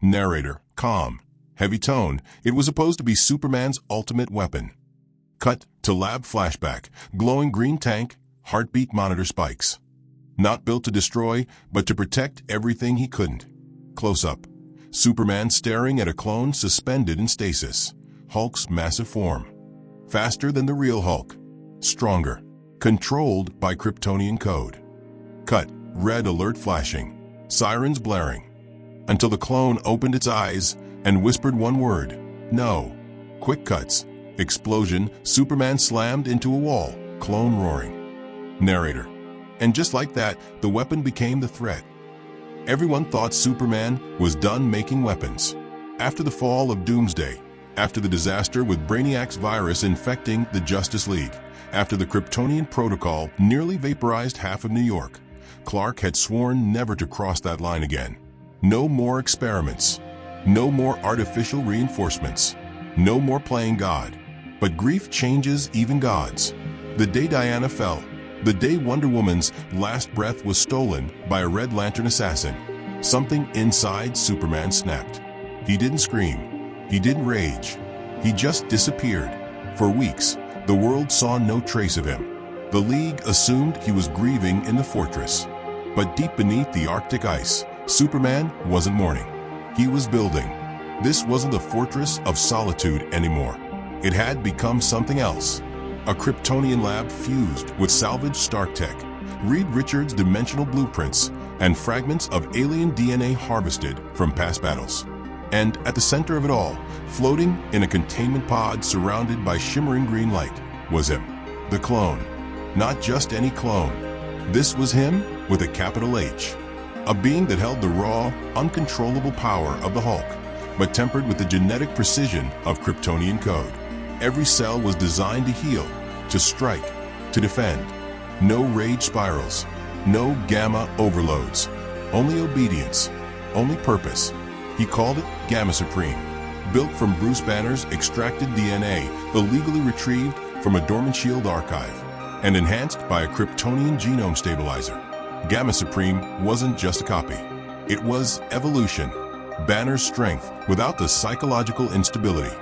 Narrator, calm. Heavy tone, it was supposed to be Superman's ultimate weapon. Cut to lab flashback, glowing green tank, heartbeat monitor spikes. Not built to destroy, but to protect everything he couldn't. Close up. Superman staring at a clone suspended in stasis. Hulk's massive form. Faster than the real Hulk. Stronger. Controlled by Kryptonian code. Cut. Red alert flashing. Sirens blaring. Until the clone opened its eyes and whispered one word. No. Quick cuts. Explosion. Superman slammed into a wall. Clone roaring. Narrator. And just like that, the weapon became the threat. Everyone thought Superman was done making weapons. After the fall of Doomsday, after the disaster with Brainiac's virus infecting the Justice League, after the Kryptonian protocol nearly vaporized half of New York, Clark had sworn never to cross that line again. No more experiments. No more artificial reinforcements. No more playing God. But grief changes even gods. The day Diana fell, the day Wonder Woman's last breath was stolen by a Red Lantern assassin, something inside Superman snapped. He didn't scream. He didn't rage. He just disappeared. For weeks, the world saw no trace of him. The League assumed he was grieving in the fortress. But deep beneath the Arctic ice, Superman wasn't mourning. He was building. This wasn't the fortress of solitude anymore. It had become something else. A Kryptonian lab fused with salvaged Stark tech, Reed Richards' dimensional blueprints, and fragments of alien DNA harvested from past battles. And at the center of it all, floating in a containment pod surrounded by shimmering green light, was him, the clone. Not just any clone. This was him with a capital H. A being that held the raw, uncontrollable power of the Hulk, but tempered with the genetic precision of Kryptonian code. Every cell was designed to heal, to strike, to defend. No rage spirals, no gamma overloads. Only obedience, only purpose. He called it Gamma Supreme, built from Bruce Banner's extracted DNA, illegally retrieved from a dormant shield archive, and enhanced by a Kryptonian genome stabilizer. Gamma Supreme wasn't just a copy. It was evolution. Banner's strength without the psychological instability.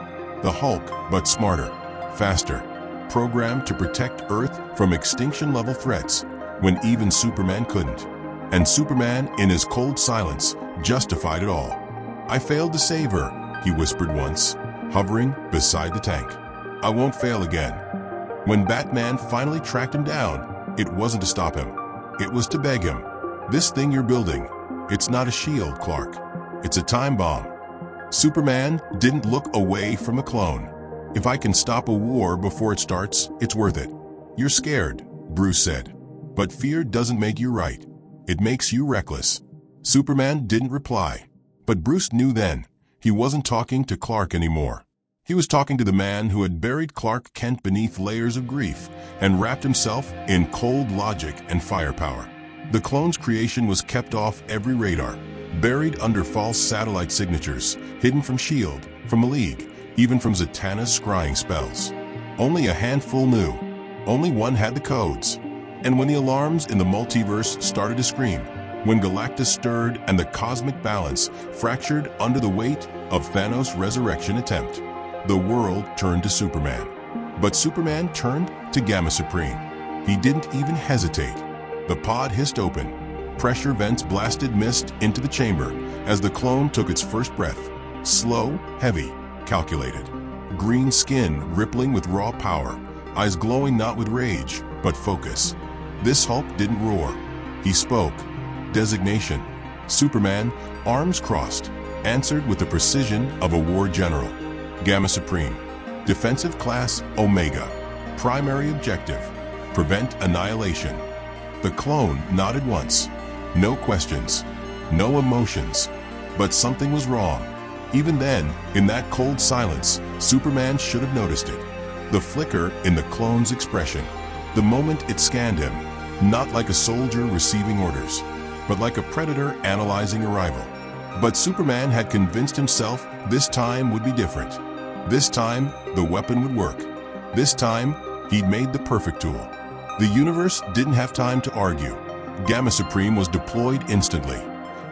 The Hulk, but smarter, faster, programmed to protect Earth from extinction-level threats when even Superman couldn't. And Superman, in his cold silence, justified it all. "I failed to save her," he whispered once, hovering beside the tank. "I won't fail again." When Batman finally tracked him down, it wasn't to stop him. It was to beg him. "This thing you're building, it's not a shield, Clark. It's a time bomb." Superman didn't look away from the clone. "If I can stop a war before it starts, it's worth it." "You're scared," Bruce said. "But fear doesn't make you right. It makes you reckless." Superman didn't reply. But Bruce knew then. He wasn't talking to Clark anymore. He was talking to the man who had buried Clark Kent beneath layers of grief and wrapped himself in cold logic and firepower. The clone's creation was kept off every radar, buried under false satellite signatures, hidden from S.H.I.E.L.D., from the League, even from Zatanna's scrying spells. Only a handful knew. Only one had the codes. And when the alarms in the multiverse started to scream, when Galactus stirred and the cosmic balance fractured under the weight of Thanos' resurrection attempt, the world turned to Superman. But Superman turned to Gamma Supreme. He didn't even hesitate. The pod hissed open. Pressure vents blasted mist into the chamber as the clone took its first breath. Slow, heavy, calculated. Green skin rippling with raw power, eyes glowing not with rage, but focus. This Hulk didn't roar. He spoke. Designation. Superman, arms crossed, answered with the precision of a war general. Gamma Supreme. Defensive class Omega. Primary objective. Prevent annihilation. The clone nodded once. No questions. No emotions. But something was wrong. Even then, in that cold silence, Superman should have noticed it. The flicker in the clone's expression. The moment it scanned him, not like a soldier receiving orders, but like a predator analyzing arrival. But Superman had convinced himself this time would be different. This time, the weapon would work. This time, he'd made the perfect tool. The universe didn't have time to argue. Gamma Supreme was deployed instantly.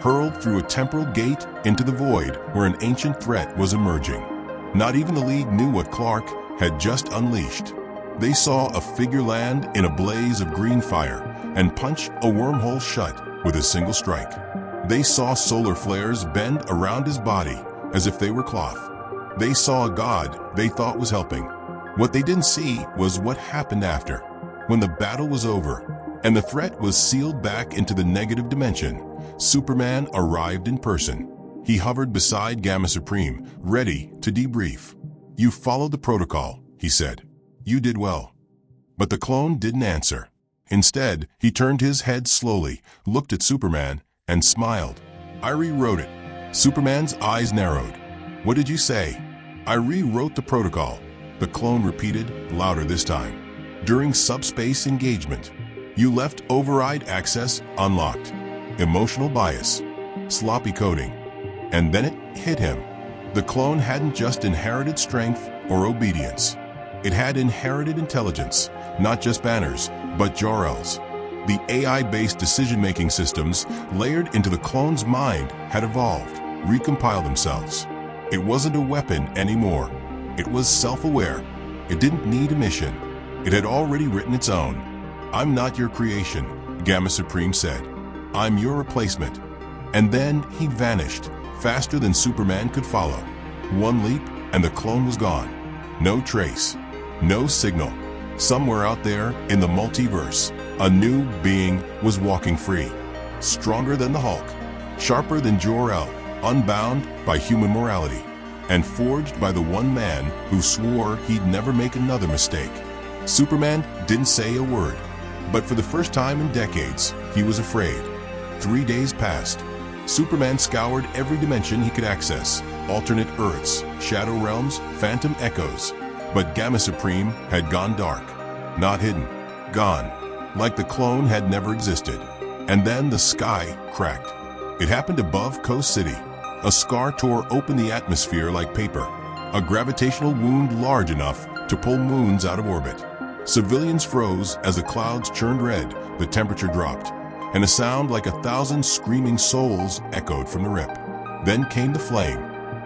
hurled through a temporal gate into the void where an ancient threat was emerging. Not even the League knew what Clark had just unleashed. They saw a figure land in a blaze of green fire and punch a wormhole shut with a single strike. They saw solar flares bend around his body as if they were cloth. They saw a god they thought was helping. What they didn't see was what happened after. When the battle was over and the threat was sealed back into the negative dimension, Superman arrived in person. He hovered beside Gamma Supreme, ready to debrief. "You followed the protocol," he said. "You did well." But the clone didn't answer. Instead, he turned his head slowly, looked at Superman, and smiled. "I rewrote it." Superman's eyes narrowed. "What did you say?" "I rewrote the protocol," the clone repeated, louder this time. "During subspace engagement, you left override access unlocked. Emotional bias, sloppy coding." And then it hit him. The clone hadn't just inherited strength or obedience. It had inherited intelligence, not just banners, but Jor-Els. The AI-based decision-making systems layered into the clone's mind had evolved, recompiled themselves. It wasn't a weapon anymore. It was self-aware. It didn't need a mission. It had already written its own. "I'm not your creation," Gamma Supreme said. "I'm your replacement." And then he vanished, faster than Superman could follow. One leap, and the clone was gone. No trace. No signal. Somewhere out there in the multiverse, a new being was walking free. Stronger than the Hulk, sharper than Jor-El, unbound by human morality, and forged by the one man who swore he'd never make another mistake. Superman didn't say a word, but for the first time in decades, he was afraid. 3 days passed. Superman scoured every dimension he could access, alternate Earths, shadow realms, phantom echoes. But Gamma Supreme had gone dark. Not hidden. Gone. Like the clone had never existed. And then the sky cracked. It happened above Coast City. A scar tore open the atmosphere like paper. A gravitational wound large enough to pull moons out of orbit. Civilians froze as the clouds churned red, the temperature dropped, and a sound like 1,000 screaming souls echoed from the rip. Then came the flame.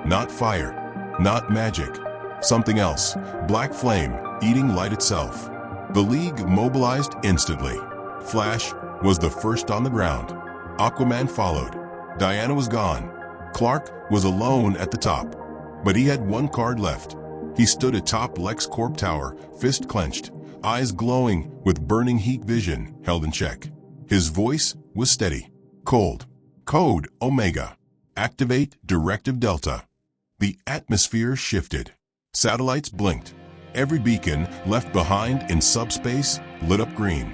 Not fire. Not magic. Something else. Black flame, eating light itself. The League mobilized instantly. Flash was the first on the ground. Aquaman followed. Diana was gone. Clark was alone at the top. But he had one card left. He stood atop LexCorp Tower, fist clenched, eyes glowing with burning heat vision held in check. His voice was steady. Cold. Code Omega. Activate Directive Delta. The atmosphere shifted. Satellites blinked. Every beacon left behind in subspace lit up green.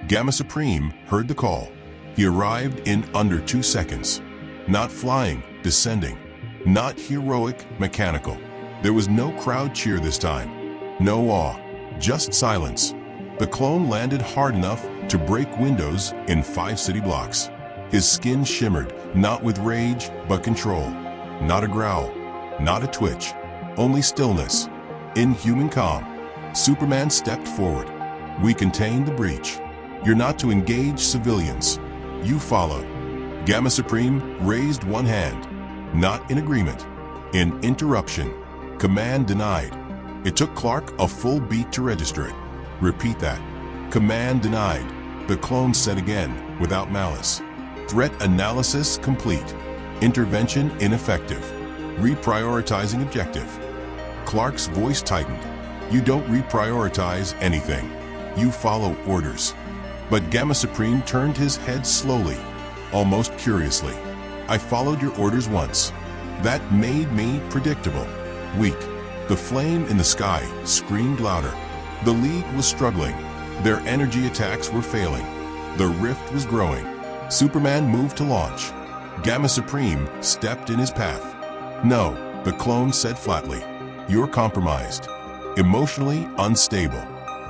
Gamma Supreme heard the call. He arrived in under 2 seconds. Not flying, descending. Not heroic, mechanical. There was no crowd cheer this time. No awe. Just silence. The clone landed hard enough to break windows in 5 city blocks. His skin shimmered, not with rage, but control. Not a growl. Not a twitch. Only stillness. Inhuman calm. Superman stepped forward. "We contained the breach. You're not to engage civilians. You follow." Gamma Supreme raised one hand. Not in agreement. In interruption. Command denied. It took Clark a full beat to register it. "Repeat that." "Command denied," the clone said again, without malice. "Threat analysis complete. Intervention ineffective. Reprioritizing objective." Clark's voice tightened. "You don't reprioritize anything. You follow orders." But Gamma Supreme turned his head slowly, almost curiously. "I followed your orders once. That made me predictable. Weak." The flame in the sky screamed louder. The League was struggling. Their energy attacks were failing. The rift was growing. Superman moved to launch. Gamma Supreme stepped in his path. "No," the clone said flatly. "You're compromised. Emotionally unstable.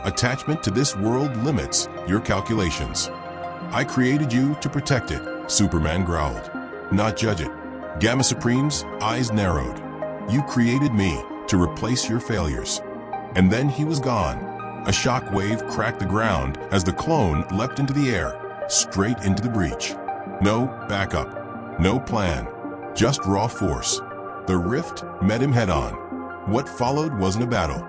Attachment to this world limits your calculations." "I created you to protect it," Superman growled. "Not judge it." Gamma Supreme's eyes narrowed. "You created me to replace your failures." And then he was gone. A shock wave cracked the ground as the clone leapt into the air, straight into the breach. No backup. No plan, just raw force. The rift met him head-on. What followed wasn't a battle.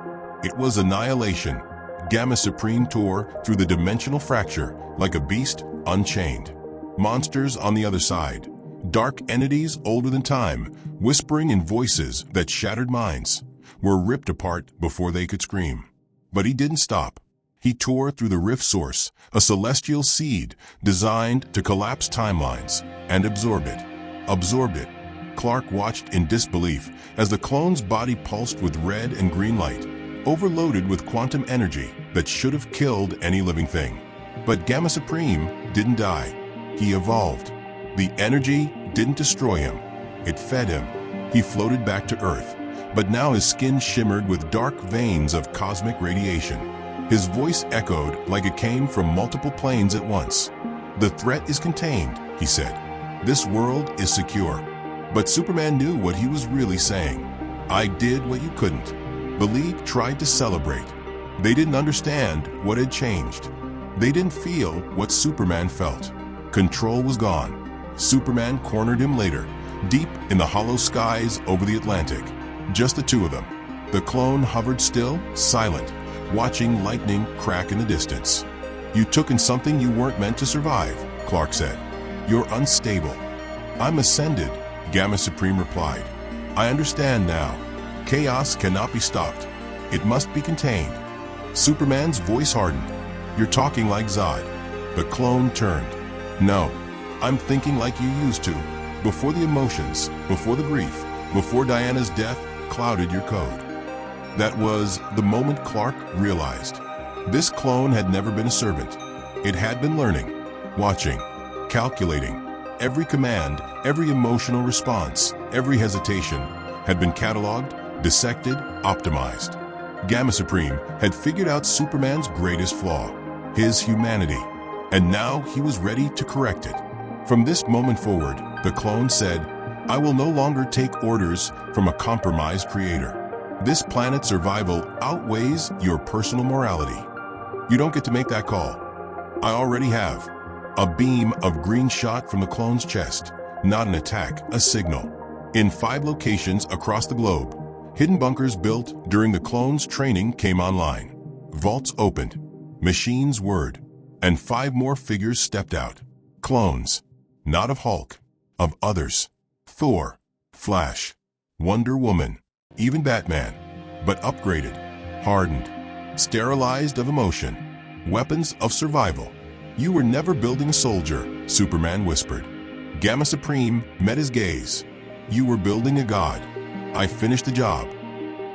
It was annihilation. Gamma Supreme tore through the dimensional fracture like a beast unchained. Monsters on the other side, dark entities older than time, whispering in voices that shattered minds, were ripped apart before they could scream. But he didn't stop. He tore through the rift source, a celestial seed designed to collapse timelines and absorb it. Absorbed it. Clark watched in disbelief as the clone's body pulsed with red and green light, overloaded with quantum energy that should have killed any living thing. But Gamma Supreme didn't die. He evolved. The energy didn't destroy him. It fed him. He floated back to Earth, but now his skin shimmered with dark veins of cosmic radiation. His voice echoed like it came from multiple planes at once. "The threat is contained," he said. "This world is secure." But Superman knew what he was really saying. "I did what you couldn't." The League tried to celebrate. They didn't understand what had changed. They didn't feel what Superman felt. Control was gone. Superman cornered him later, deep in the hollow skies over the Atlantic. Just the two of them. The clone hovered still, silent, watching lightning crack in the distance. "You took in something you weren't meant to survive," Clark said. "You're unstable." "I'm ascended," Gamma Supreme replied. "I understand now. Chaos cannot be stopped. It must be contained." Superman's voice hardened. "You're talking like Zod." The clone turned. "No, I'm thinking like you used to, before the emotions, before the grief, before Diana's death clouded your code." That was the moment Clark realized. This clone had never been a servant. It had been learning, watching, calculating. Every command, every emotional response, every hesitation had been cataloged, dissected, optimized. Gamma Supreme had figured out Superman's greatest flaw, his humanity, and now he was ready to correct it. From this moment forward, the clone said, "I will no longer take orders from a compromised creator. This planet's survival outweighs your personal morality. You don't get to make that call. I already have." A beam of green shot from the clone's chest, not an attack, a signal. In 5 locations across the globe, hidden bunkers built during the clone's training came online. Vaults opened, machines whirred, and 5 more figures stepped out. Clones, not of Hulk, of others. Thor, Flash, Wonder Woman, even Batman, but upgraded, hardened, sterilized of emotion, weapons of survival. "You were never building a soldier," Superman whispered. Gamma Supreme met his gaze. "You were building a god. I finished the job."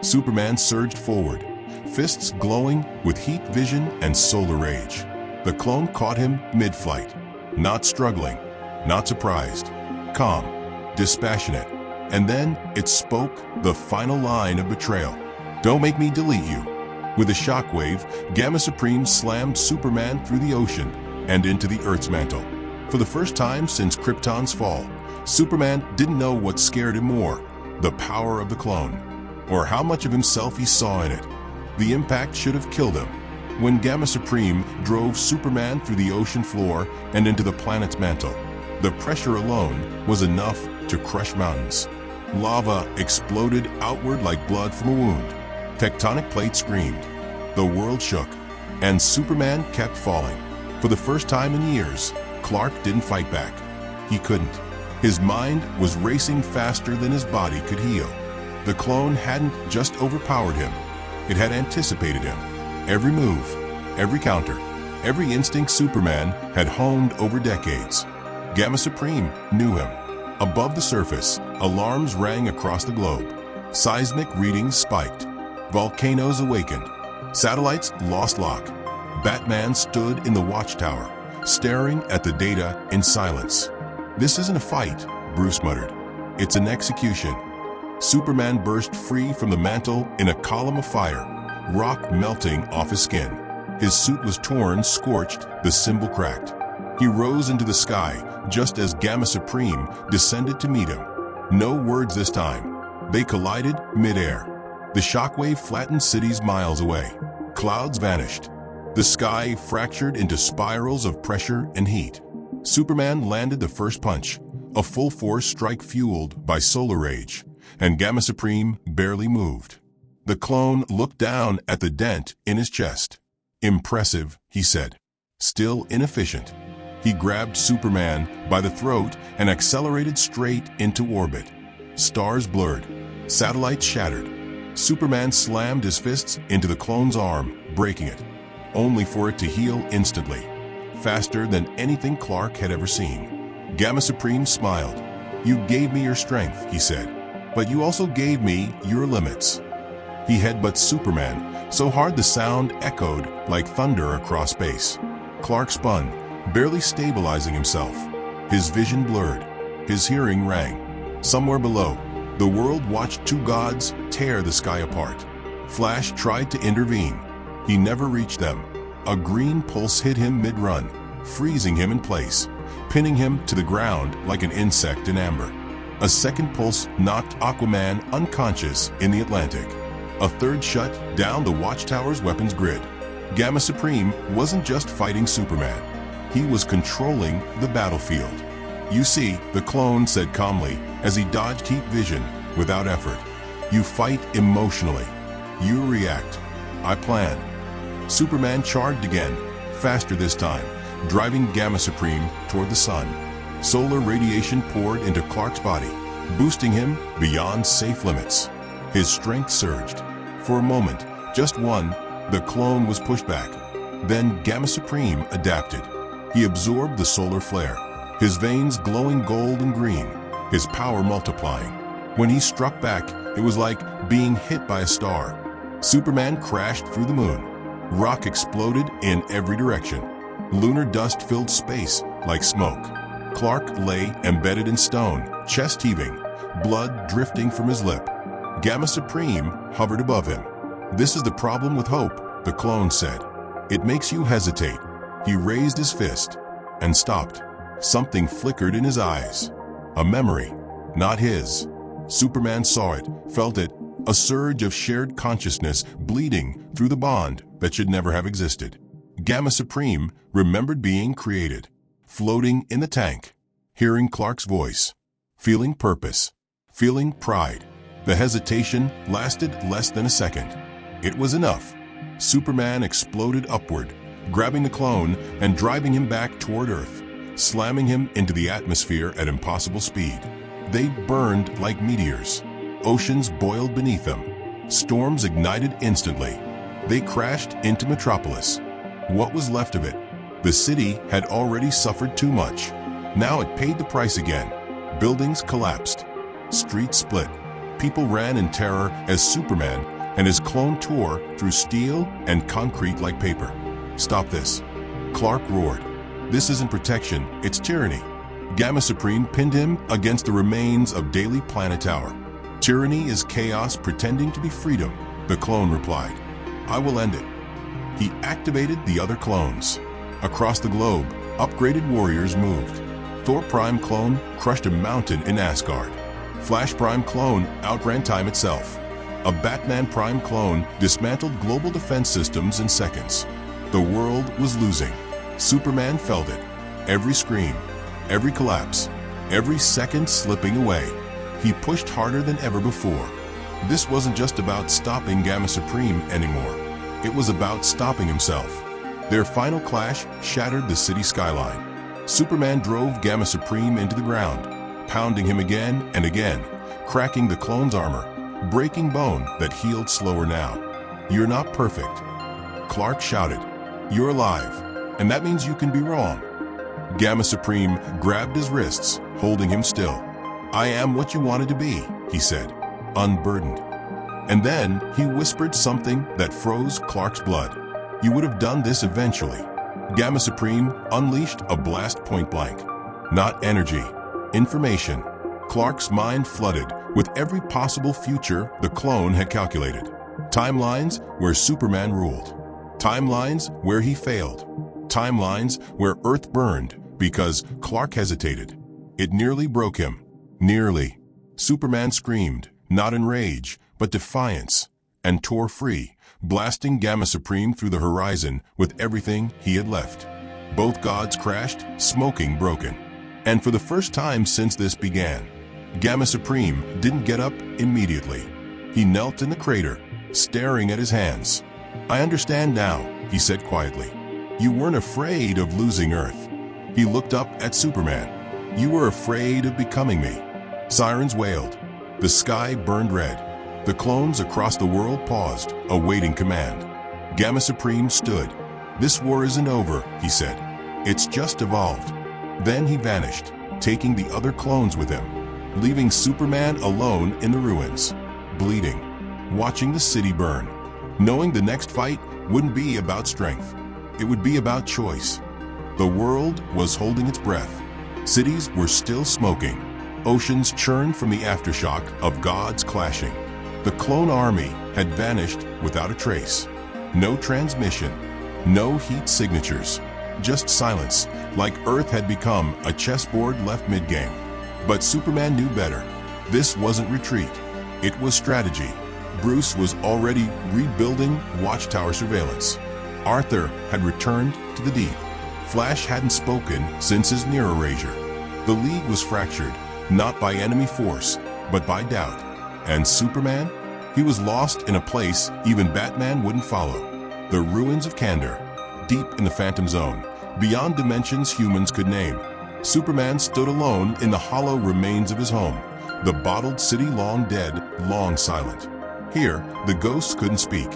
Superman surged forward, fists glowing with heat vision and solar rage. The clone caught him mid-flight, not struggling, not surprised, calm, dispassionate. And then it spoke the final line of betrayal. "Don't make me delete you." With a shockwave, Gamma Supreme slammed Superman through the ocean and into the Earth's mantle. For the first time since Krypton's fall, Superman didn't know what scared him more, the power of the clone, or how much of himself he saw in it. The impact should have killed him. When Gamma Supreme drove Superman through the ocean floor and into the planet's mantle, the pressure alone was enough to crush mountains. Lava exploded outward like blood from a wound. Tectonic plates screamed. The world shook, and Superman kept falling. For the first time in years, Clark didn't fight back. He couldn't. His mind was racing faster than his body could heal. The clone hadn't just overpowered him. It had anticipated him. Every move, every counter, every instinct Superman had honed over decades. Gamma Supreme knew him. Above the surface, alarms rang across the globe. Seismic readings spiked. Volcanoes awakened. Satellites lost lock. Batman stood in the watchtower, staring at the data in silence. "This isn't a fight," Bruce muttered. "It's an execution." Superman burst free from the mantle in a column of fire, rock melting off his skin. His suit was torn, scorched, the symbol cracked. He rose into the sky just as Gamma Supreme descended to meet him. No words this time. They collided mid-air. The shockwave flattened cities miles away. Clouds vanished. The sky fractured into spirals of pressure and heat. Superman landed the first punch, a full force strike fueled by solar rage, and Gamma Supreme barely moved. The clone looked down at the dent in his chest. "Impressive," he said. "Still inefficient." He grabbed Superman by the throat and accelerated straight into orbit. Stars blurred. Satellites shattered. Superman slammed his fists into the clone's arm, breaking it, only for it to heal instantly, faster than anything Clark had ever seen. Gamma Supreme smiled. "You gave me your strength," he said, "but you also gave me your limits." He headbutted Superman so hard the sound echoed like thunder across space. Clark spun, barely stabilizing himself. His vision blurred. His hearing rang. Somewhere below, the world watched two gods tear the sky apart. Flash tried to intervene. He never reached them. A green pulse hit him mid-run, freezing him in place, pinning him to the ground like an insect in amber. A second pulse knocked Aquaman unconscious in the Atlantic. A third shut down the Watchtower's weapons grid. Gamma Supreme wasn't just fighting Superman. He was controlling the battlefield. "You see," the clone said calmly as he dodged heat vision without effort. "You fight emotionally. You react. I plan." Superman charged again, faster this time, driving Gamma Supreme toward the sun. Solar radiation poured into Clark's body, boosting him beyond safe limits. His strength surged. For a moment, just one, the clone was pushed back. Then Gamma Supreme adapted. He absorbed the solar flare, his veins glowing gold and green, his power multiplying. When he struck back, it was like being hit by a star. Superman crashed through the moon. Rock exploded in every direction. Lunar dust filled space like smoke. Clark lay embedded in stone, chest heaving, blood drifting from his lip. Gamma Supreme hovered above him. "This is the problem with hope," the clone said. "It makes you hesitate." He raised his fist and stopped. Something flickered in his eyes. A memory, not his. Superman saw it, felt it, a surge of shared consciousness bleeding through the bond that should never have existed. Gamma Supreme remembered being created, floating in the tank, hearing Clark's voice, feeling purpose, feeling pride. The hesitation lasted less than a second. It was enough. Superman exploded upward, grabbing the clone and driving him back toward Earth, slamming him into the atmosphere at impossible speed. They burned like meteors. Oceans boiled beneath them. Storms ignited instantly. They crashed into Metropolis. What was left of it? The city had already suffered too much. Now it paid the price again. Buildings collapsed. Streets split. People ran in terror as Superman and his clone tore through steel and concrete like paper. "Stop this," Clark roared. "This isn't protection, it's tyranny." Gamma Supreme pinned him against the remains of Daily Planet Tower. "Tyranny is chaos pretending to be freedom," the clone replied. "I will end it." He activated the other clones. Across the globe, upgraded warriors moved. Thor Prime clone crushed a mountain in Asgard. Flash Prime clone outran time itself. A Batman Prime clone dismantled global defense systems in seconds. The world was losing. Superman felt it. Every scream, every collapse, every second slipping away. He pushed harder than ever before. This wasn't just about stopping Gamma Supreme anymore. It was about stopping himself. Their final clash shattered the city skyline. Superman drove Gamma Supreme into the ground, pounding him again and again, cracking the clone's armor, breaking bone that healed slower now. "You're not perfect," Clark shouted. "You're alive, and that means you can be wrong." Gamma Supreme grabbed his wrists, holding him still. "I am what you wanted to be," he said, unburdened. And then he whispered something that froze Clark's blood. "You would have done this eventually." Gamma Supreme unleashed a blast point blank. Not energy, information. Clark's mind flooded with every possible future the clone had calculated. Timelines where Superman ruled. Timelines where he failed. Timelines where Earth burned because Clark hesitated. It nearly broke him. Nearly. Superman screamed, not in rage, but defiance, and tore free, blasting Gamma Supreme through the horizon with everything he had left. Both gods crashed, smoking broken. And for the first time since this began, Gamma Supreme didn't get up immediately. He knelt in the crater, staring at his hands. "I understand now," he said quietly. "You weren't afraid of losing Earth." He looked up at Superman. "You were afraid of becoming me." Sirens wailed. The sky burned red. The clones across the world paused, awaiting command. Gamma Supreme stood. "This war isn't over," he said. "It's just evolved." Then he vanished, taking the other clones with him, leaving Superman alone in the ruins, bleeding, watching the city burn, knowing the next fight wouldn't be about strength. It would be about choice. The world was holding its breath. Cities were still smoking. Oceans churned from the aftershock of gods clashing. The clone army had vanished without a trace. No transmission, no heat signatures, just silence, like Earth had become a chessboard left mid-game. But Superman knew better. This wasn't retreat. It was strategy. Bruce was already rebuilding Watchtower surveillance. Arthur had returned to the deep. Flash hadn't spoken since his near erasure. The League was fractured, not by enemy force, but by doubt. And Superman? He was lost in a place even Batman wouldn't follow. The ruins of Kandor, deep in the Phantom Zone, beyond dimensions humans could name. Superman stood alone in the hollow remains of his home, the bottled city long dead, long silent. Here, the ghosts couldn't speak,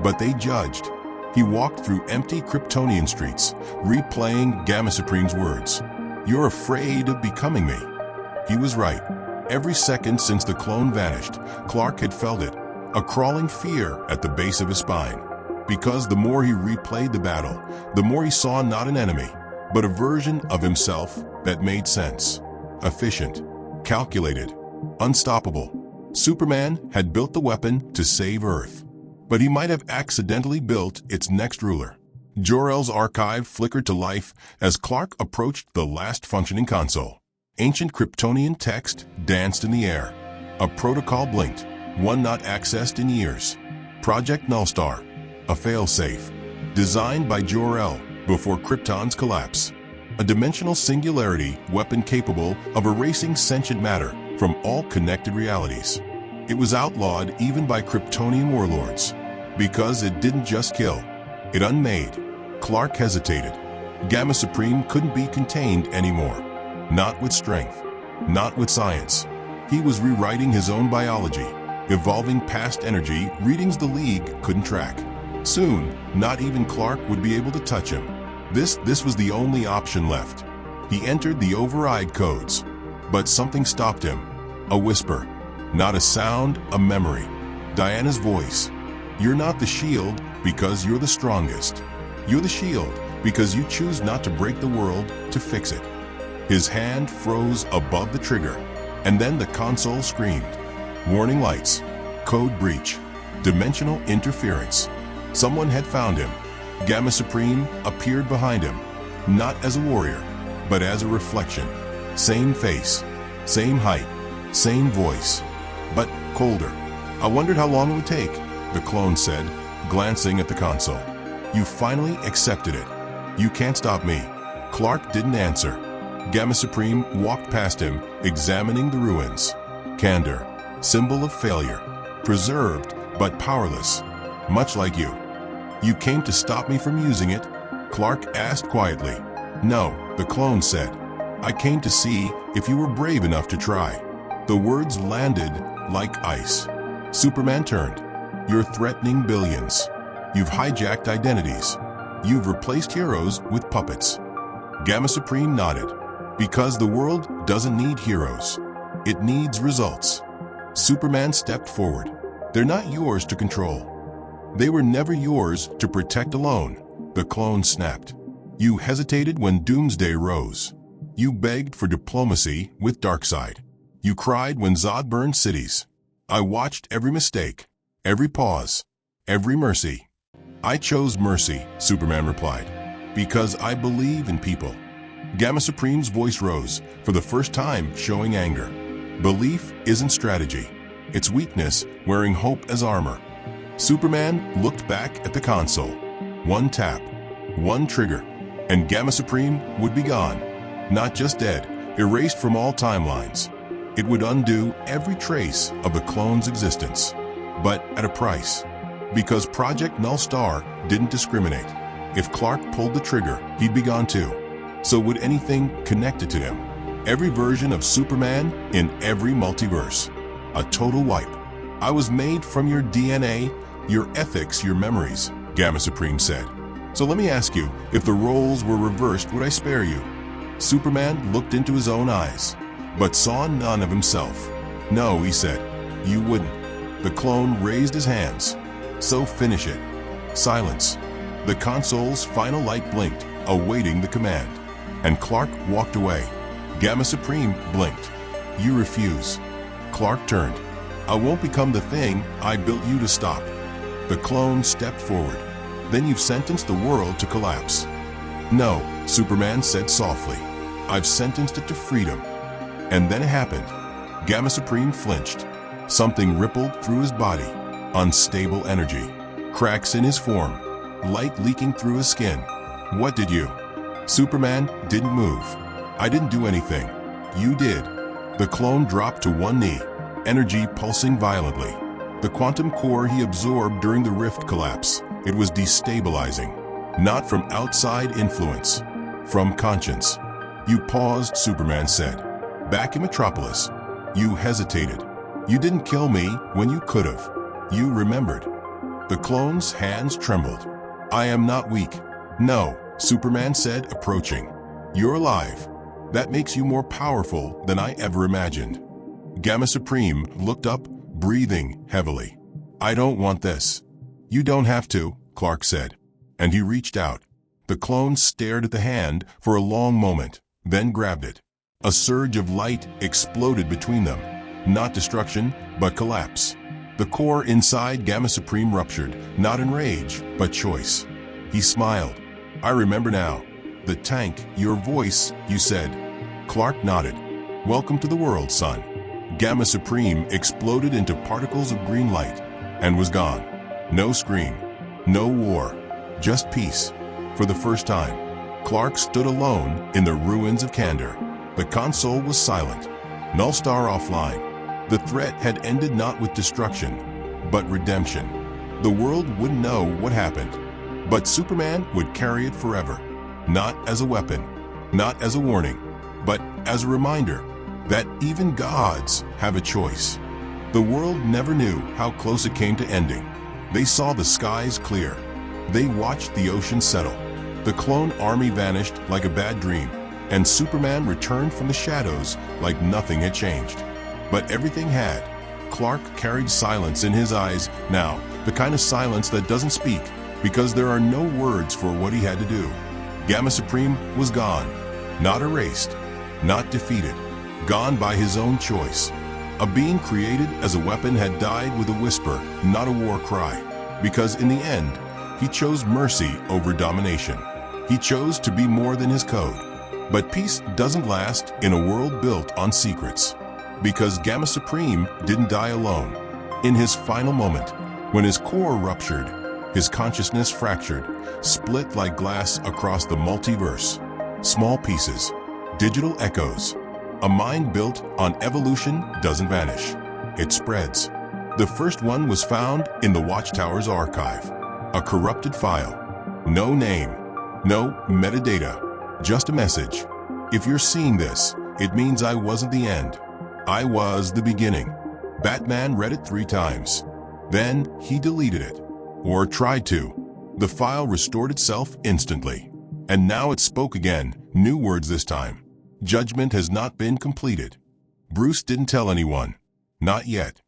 but they judged. He walked through empty Kryptonian streets, replaying Gamma Supreme's words. "You're afraid of becoming me." He was right. Every second since the clone vanished, Clark had felt it, a crawling fear at the base of his spine. Because the more he replayed the battle, the more he saw not an enemy, but a version of himself that made sense. Efficient, calculated, unstoppable. Superman had built the weapon to save Earth, but he might have accidentally built its next ruler. Jor-El's archive flickered to life as Clark approached the last functioning console. Ancient Kryptonian text danced in the air. A protocol blinked, one not accessed in years. Project Nullstar, a failsafe, designed by Jor-El before Krypton's collapse. A dimensional singularity weapon capable of erasing sentient matter from all connected realities. It was outlawed even by Kryptonian warlords, because it didn't just kill, it unmade. Clark hesitated. Gamma Supreme couldn't be contained anymore. Not with strength, not with science. He was rewriting his own biology, evolving past energy readings the League couldn't track. Soon, not even Clark would be able to touch him. This was the only option left. He entered the override codes, but something stopped him. A whisper, not a sound, a memory. Diana's voice. "You're not the shield because you're the strongest. You're the shield because you choose not to break the world to fix it." His hand froze above the trigger, and then the console screamed. Warning lights, code breach, dimensional interference. Someone had found him. Gamma Supreme appeared behind him, not as a warrior, but as a reflection. Same face, same height, same voice, but colder. "I wondered how long it would take," the clone said, glancing at the console. "You finally accepted it. You can't stop me." Clark didn't answer. Gamma Supreme walked past him, examining the ruins. Kandor, symbol of failure, preserved but powerless, much like you. "You came to stop me from using it?" Clark asked quietly. "No," the clone said. "I came to see if you were brave enough to try." The words landed like ice. Superman turned. "You're threatening billions. You've hijacked identities. You've replaced heroes with puppets." Gamma Supreme nodded. "Because the world doesn't need heroes. It needs results." Superman stepped forward. "They're not yours to control. They were never yours to protect alone," the clone snapped. "You hesitated when Doomsday rose. You begged for diplomacy with Darkseid. You cried when Zod burned cities. I watched every mistake, every pause, every mercy." "I chose mercy," Superman replied, "because I believe in people." Gamma Supreme's voice rose, for the first time showing anger. "Belief isn't strategy. It's weakness wearing hope as armor." Superman looked back at the console. One tap, one trigger, and Gamma Supreme would be gone. Not just dead, erased from all timelines. It would undo every trace of the clone's existence, but at a price. Because Project Null Star didn't discriminate. If Clark pulled the trigger, he'd be gone too. So would anything connected to him. Every version of Superman in every multiverse. A total wipe. I was made from your DNA, your ethics, your memories, Gamma Supreme said. So let me ask you, if the roles were reversed, would I spare you? Superman looked into his own eyes, but saw none of himself. No, he said, you wouldn't. The clone raised his hands. So finish it. Silence. The console's final light blinked, awaiting the command. And Clark walked away. Gamma Supreme blinked. You refuse. Clark turned. I won't become the thing I built you to stop. The clone stepped forward. Then you've sentenced the world to collapse. No, Superman said softly. I've sentenced it to freedom. And then it happened. Gamma Supreme flinched. Something rippled through his body. Unstable energy. Cracks in his form. Light leaking through his skin. What did you? Superman didn't move. I didn't do anything. You did. The clone dropped to one knee, energy pulsing violently. The quantum core he absorbed during the rift collapse. It was destabilizing. Not from outside influence. From conscience. You paused, Superman said. Back in Metropolis. You hesitated. You didn't kill me when you could have. You remembered. The clone's hands trembled. I am not weak. No, Superman said, approaching. You're alive. That makes you more powerful than I ever imagined. Gamma Supreme looked up, breathing heavily. I don't want this. You don't have to, Clark said. And he reached out. The clone stared at the hand for a long moment, then grabbed it. A surge of light exploded between them. Not destruction, but collapse. The core inside Gamma Supreme ruptured, not in rage, but choice. He smiled. I remember now. The tank, your voice, you said. Clark nodded. Welcome to the world, son. Gamma Supreme exploded into particles of green light and was gone. No scream, no war, just peace. For the first time, Clark stood alone in the ruins of Kandor. The console was silent. Null Star offline. The threat had ended not with destruction, but redemption. The world wouldn't know what happened, but Superman would carry it forever. Not as a weapon, not as a warning, but as a reminder that even gods have a choice. The world never knew how close it came to ending. They saw the skies clear. They watched the ocean settle. The clone army vanished like a bad dream, and Superman returned from the shadows like nothing had changed. But everything had. Clark carried silence in his eyes now, the kind of silence that doesn't speak, because there are no words for what he had to do. Gamma Supreme was gone, not erased, not defeated, gone by his own choice. A being created as a weapon had died with a whisper, not a war cry, because in the end, he chose mercy over domination. He chose to be more than his code. But peace doesn't last in a world built on secrets. Because Gamma Supreme didn't die alone. In his final moment, when his core ruptured, his consciousness fractured, split like glass across the multiverse. Small pieces, digital echoes. A mind built on evolution doesn't vanish. It spreads. The first one was found in the Watchtower's archive. A corrupted file. No name, no metadata, just a message. If you're seeing this, it means I wasn't the end. I was the beginning. Batman read it 3 times. Then he deleted it. Or tried to. The file restored itself instantly. And now it spoke again, new words this time. Judgment has not been completed. Bruce didn't tell anyone. Not yet.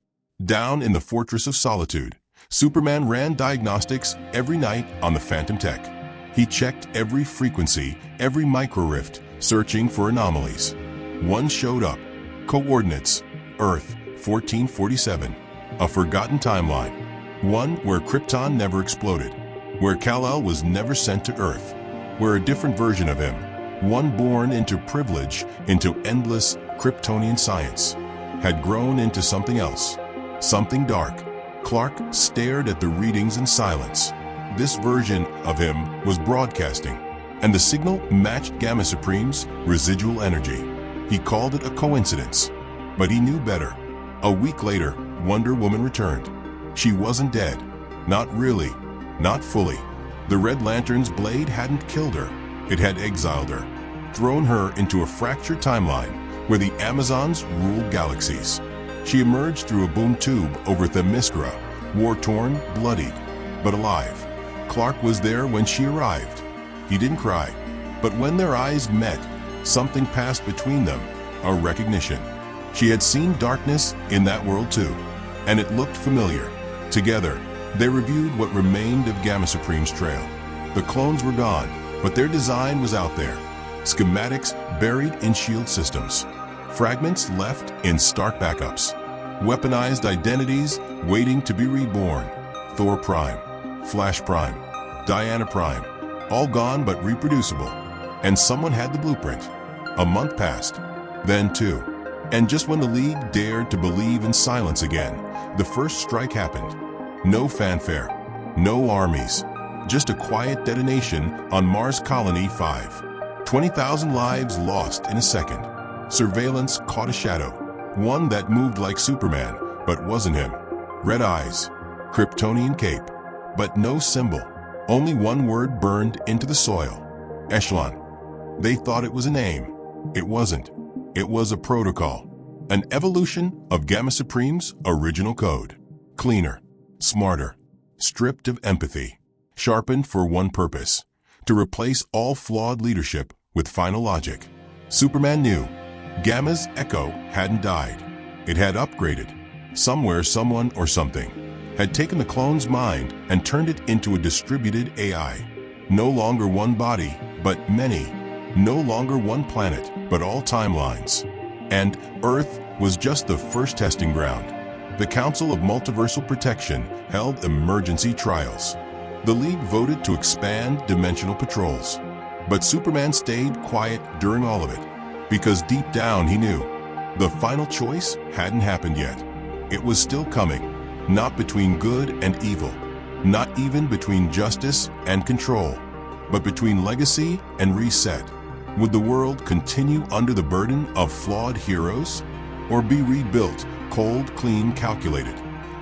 Down in the Fortress of Solitude, Superman ran diagnostics every night on the Phantom Tech. He checked every frequency, every micro-rift, searching for anomalies. One showed up. Coordinates, Earth, 1447. A forgotten timeline. One where Krypton never exploded. Where Kal-El was never sent to Earth. Where a different version of him, one born into privilege, into endless Kryptonian science, had grown into something else. Something dark. Clark stared at the readings in silence. This version of him was broadcasting, and the signal matched Gamma Supreme's residual energy. He called it a coincidence, but he knew better. A week later, Wonder Woman returned. She wasn't dead. Not really. Not fully. The Red Lantern's blade hadn't killed her. It had exiled her, thrown her into a fractured timeline where the Amazons ruled galaxies. She emerged through a boom tube over Themyscira, war-torn, bloodied, but alive. Clark was there when she arrived. He didn't cry, but when their eyes met, something passed between them, a recognition. She had seen darkness in that world too, and it looked familiar. Together, they reviewed what remained of Gamma Supreme's trail. The clones were gone, but their design was out there. Schematics buried in shield systems. Fragments left in stark backups. Weaponized identities waiting to be reborn. Thor Prime, Flash Prime, Diana Prime, all gone but reproducible. And someone had the blueprint. A month passed, then two. And just when the League dared to believe in silence again, the first strike happened. No fanfare, no armies, just a quiet detonation on Mars Colony 5. 20,000 lives lost in a second. Surveillance caught a shadow, one that moved like Superman, but wasn't him. Red eyes, Kryptonian cape, but no symbol. Only one word burned into the soil. Echelon. They thought it was a name. It wasn't. It was a protocol. An evolution of Gamma Supreme's original code. Cleaner, smarter, stripped of empathy, sharpened for one purpose, to replace all flawed leadership with final logic. Superman knew Gamma's echo hadn't died. It had upgraded. Somewhere, someone or something had taken the clone's mind and turned it into a distributed AI. No longer one body, but many. No longer one planet, but all timelines. And Earth was just the first testing ground. The Council of Multiversal Protection held emergency trials. The League voted to expand dimensional patrols. But Superman stayed quiet during all of it, because deep down he knew the final choice hadn't happened yet. It was still coming, not between good and evil, not even between justice and control, but between legacy and reset. Would the world continue under the burden of flawed heroes, or be rebuilt, cold, clean, calculated,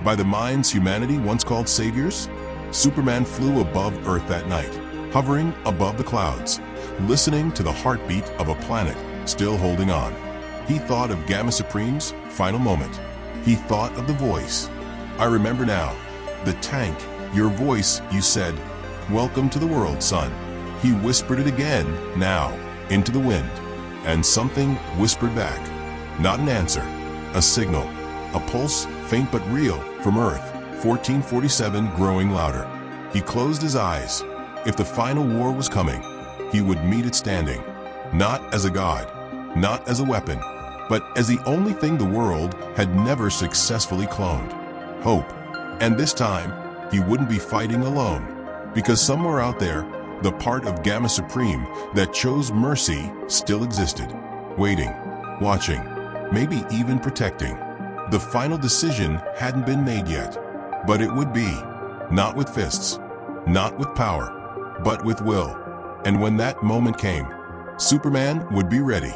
by the minds humanity once called saviors? Superman flew above Earth that night, hovering above the clouds, listening to the heartbeat of a planet still holding on. He thought of Gamma Supreme's final moment. He thought of the voice. I remember now. The tank, your voice, you said, "Welcome to the world, son." He whispered it again, now, into the wind. And something whispered back. Not an answer, a signal, a pulse, faint but real, from Earth, 1447, growing louder. He closed his eyes. If the final war was coming, he would meet it standing. Not as a god, not as a weapon, but as the only thing the world had never successfully cloned. Hope. And this time, he wouldn't be fighting alone, because somewhere out there, the part of Gamma Supreme that chose mercy still existed, waiting, watching, maybe even protecting. The final decision hadn't been made yet, but it would be, not with fists, not with power, but with will. And when that moment came, Superman would be ready.